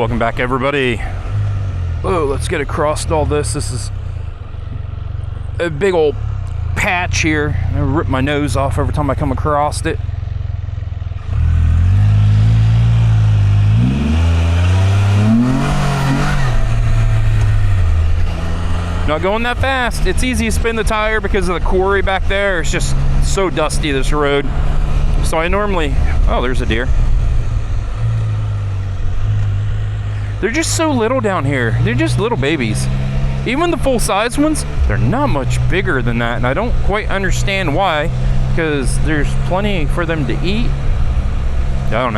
Welcome back, everybody. Oh, let's get across all this. This is a big old patch here. I rip my nose off every time I come across it. Not going that fast. It's easy to spin the tire because of the quarry back there. It's just so dusty, this road. So I normally, oh, there's a deer. They're just so little down here. They're just little babies. Even the full-size ones, they're not much bigger than that. And I don't quite understand why, because there's plenty for them to eat. I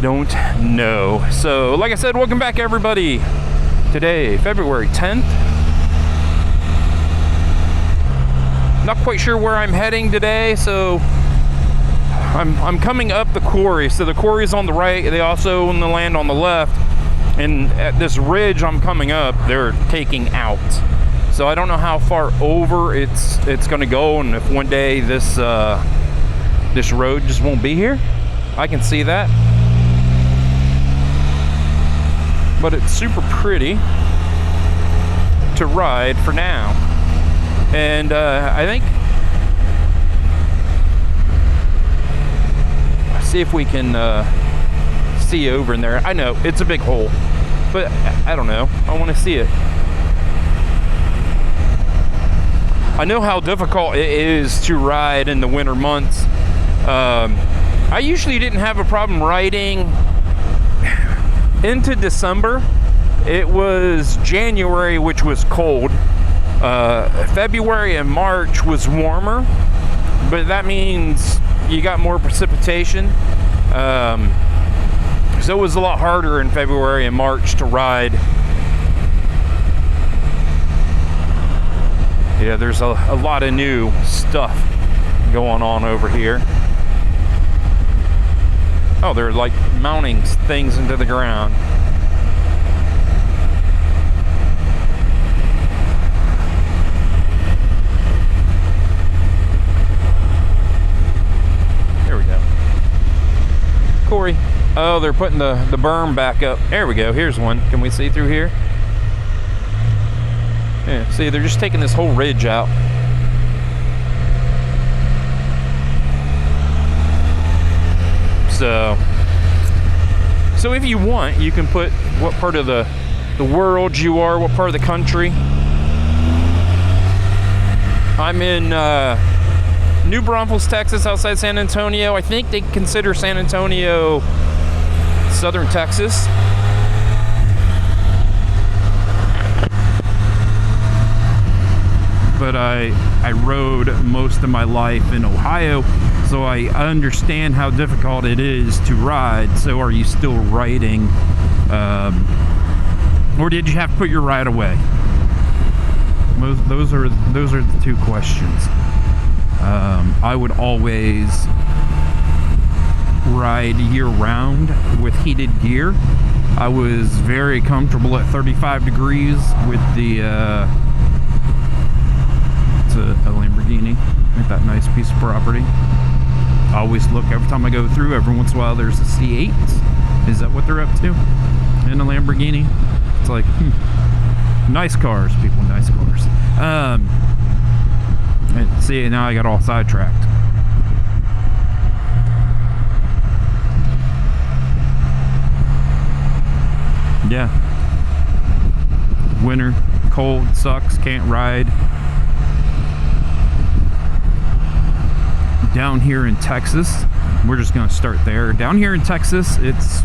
don't know. So, like I said, welcome back, everybody. Today, February 10th. Not quite sure where I'm heading today, so I'm coming up the quarry. So the quarry's on the right. They also own the land on the left. And at this ridge I'm coming up, they're taking out. So I don't know how far over it's going to go, and if one day this this road just won't be here. I can see that. But it's super pretty to ride for now. And I think, see if we can see over in there. I know it's a big hole, but I don't know. I want to see it. I know how difficult it is to ride in the winter months. I usually didn't have a problem riding into December. It was January, which was cold. February and March was warmer, but that means you got more precipitation. So it was a lot harder in February and March to ride. Yeah, there's a lot of new stuff going on over here. Oh, they're like mounting things into the ground. There we go. Corey. Oh, they're putting the berm back up. There we go. Here's one. Can we see through here? Yeah, see, they're just taking this whole ridge out. So if you want, you can put what part of the world you are, what part of the country. I'm in New Braunfels, Texas, outside San Antonio. I think they consider San Antonio Southern Texas. But I rode most of my life in Ohio, so I understand how difficult it is to ride. So are you still riding? Or did you have to put your ride away? Those are the two questions. I would always ride year-round with heated gear. I was very comfortable at 35 degrees with the it's a Lamborghini with that nice piece of property. I always look every time I go through. Every once in a while there's a C8. Is that what they're up to? In a Lamborghini. It's like nice cars, people, nice cars. And see, now I got all sidetracked. Yeah. Winter, cold, sucks, can't ride. Down here in Texas, we're just going to start there. Down here in Texas, it's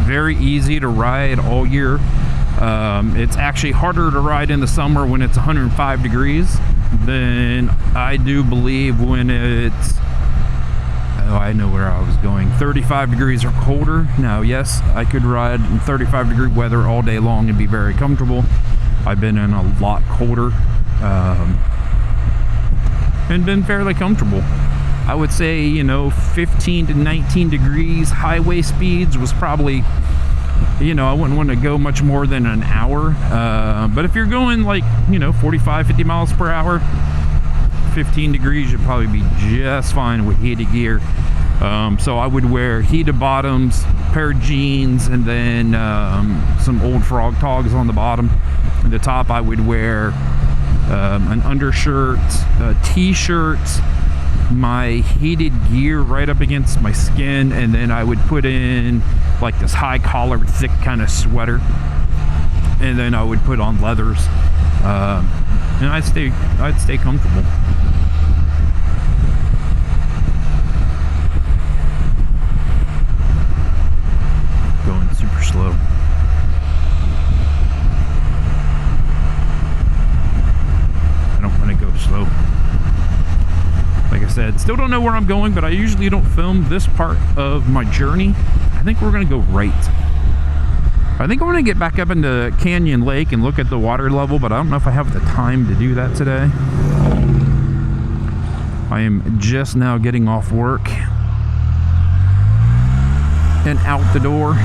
very easy to ride all year. It's actually harder to ride in the summer when it's 105 degrees than I do believe when it's, oh, I know where I was going, 35 degrees or colder. Now, yes, I could ride in 35 degree weather all day long and be very comfortable. I've been in a lot colder and been fairly comfortable. I would say, you know, 15 to 19 degrees highway speeds was probably, you know, I wouldn't want to go much more than an hour. But if you're going like, you know, 45, 50 miles per hour, 15 degrees, you'd probably be just fine with heated gear. So I would wear heated bottoms, pair of jeans, and then some old frog togs on the bottom. At the top I would wear an undershirt, t-shirt, my heated gear right up against my skin, and then I would put in like this high collared thick kind of sweater, and then I would put on leathers, and I'd stay comfortable. Going super slow. I don't want to go slow. Like I said, still don't know where I'm going, but I usually don't film this part of my journey. I think we're going to go right. I think I'm going to get back up into Canyon Lake and look at the water level, but I don't know if I have the time to do that today. I am just now getting off work and out the door.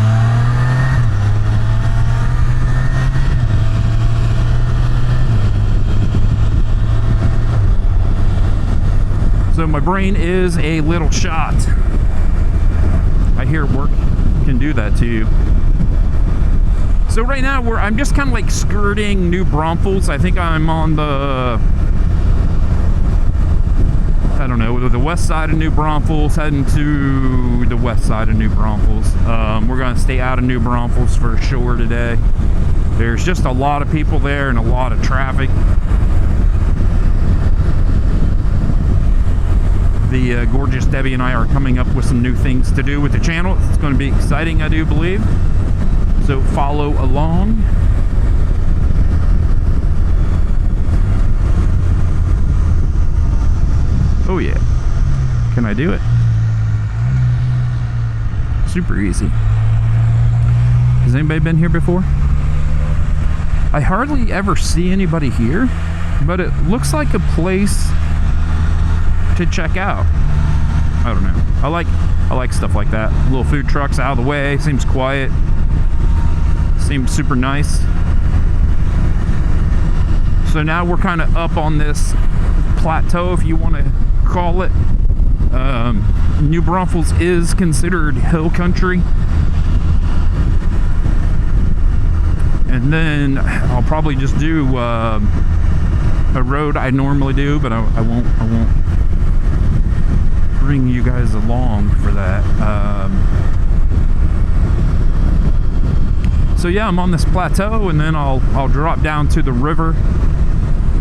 So my brain is a little shot. I hear work can do that to you. So right now I'm just kind of like skirting New Braunfels. I think I'm on the, I don't know, the west side of New Braunfels, heading to the west side of New Braunfels. We're going to stay out of New Braunfels for sure today. There's just a lot of people there and a lot of traffic. The gorgeous Debbie and I are coming up with some new things to do with the channel. It's going to be exciting, I do believe. So follow along. Oh yeah. Can I do it? Super easy. Has anybody been here before? I hardly ever see anybody here, but it looks like a place to check out. I don't know. I like stuff like that. Little food trucks out of the way. Seems quiet. Seems super nice. So now we're kind of up on this plateau, if you want to call it. New Braunfels is considered hill country. And then I'll probably just do a road I normally do, but I won't bring you guys along for that. So yeah, I'm on this plateau, and then I'll drop down to the river,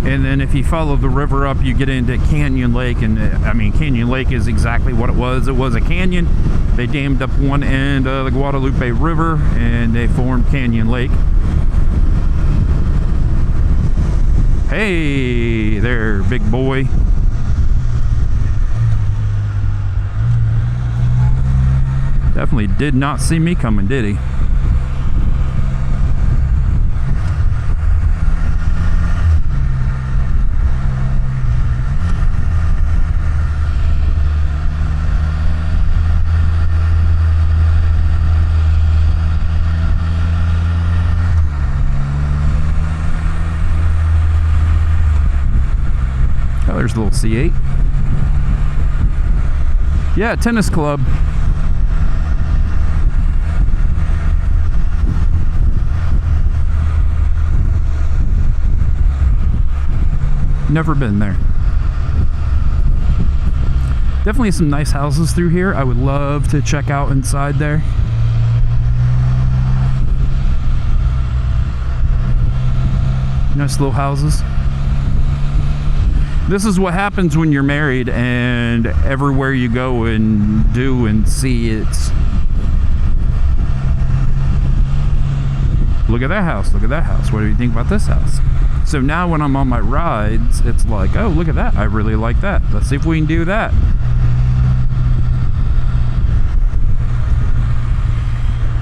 and then if you follow the river up, you get into Canyon Lake. And I mean, Canyon Lake is exactly what it was. It was a canyon. They dammed up one end of the Guadalupe River, and they formed Canyon Lake. Hey there, big boy. Definitely did not see me coming, did he? Oh, there's a little C8. Yeah, tennis club. Never been there. Definitely some nice houses through here. I would love to check out inside there. Nice little houses. This is what happens when you're married and everywhere you go and do and see, it's... Look at that house, look at that house. What do you think about this house? So now when I'm on my rides, it's like, oh, look at that. I really like that. Let's see if we can do that.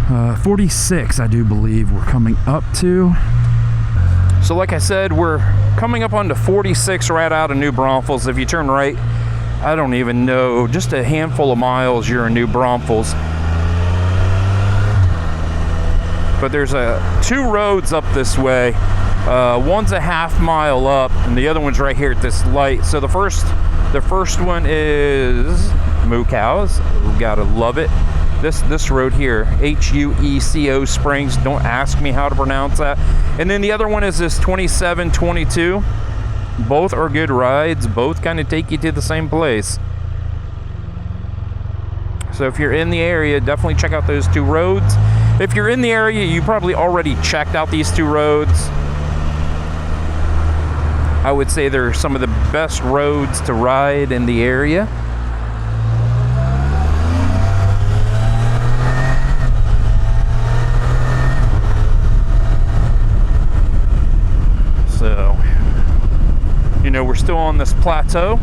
Uh, 46, I do believe we're coming up to. So like I said, we're coming up onto 46 right out of New Braunfels. If you turn right, I don't even know, just a handful of miles, you're in New Braunfels. But there's two roads up this way. One's a half mile up, and the other one's right here at this light. So the first one is moo cows. We gotta love it. This road here, Hueco Springs. Don't ask me how to pronounce that. And then the other one is this 2722. Both are good rides. Both kind of take you to the same place. So if you're in the area, definitely check out those two roads. If you're in the area, you probably already checked out these two roads. I would say they're some of the best roads to ride in the area. So, you know, we're still on this plateau.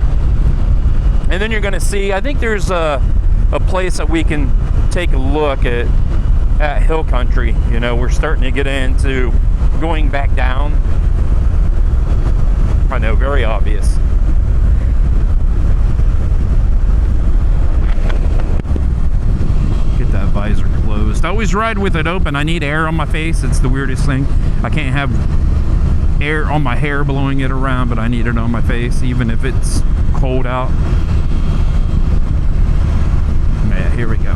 And then you're going to see, I think there's a place that we can take a look at hill country. You know, we're starting to get into going back down. I know, very obvious. Get that visor closed. I always ride with it open. I need air on my face. It's the weirdest thing. I can't have air on my hair blowing it around, but I need it on my face even if it's cold out. Yeah, here we go.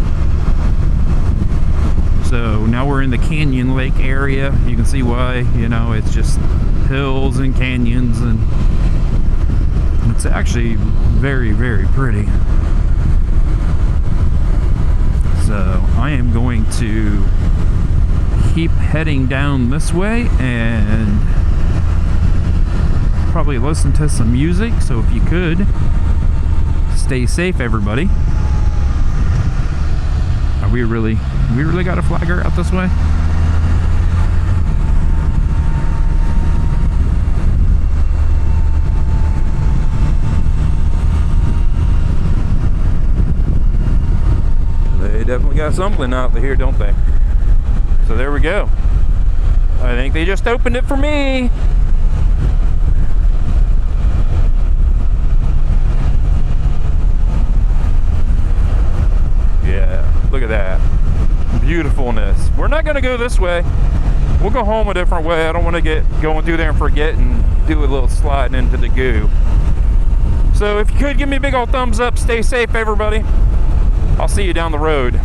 So now we're in the Canyon Lake area. You can see why, you know, it's just hills and canyons, and it's actually very, very pretty. So I am going to keep heading down this way and probably listen to some music. So if you could stay safe, everybody. We really got a flagger out this way? They definitely got something out here, don't they? So there we go. I think they just opened it for me. Look at that beautifulness. We're not going to go this way. We'll go home a different way. I don't want to get going through there and forget and do a little sliding into the goo. So if you could give me a big old thumbs up, stay safe, everybody. I'll see you down the road.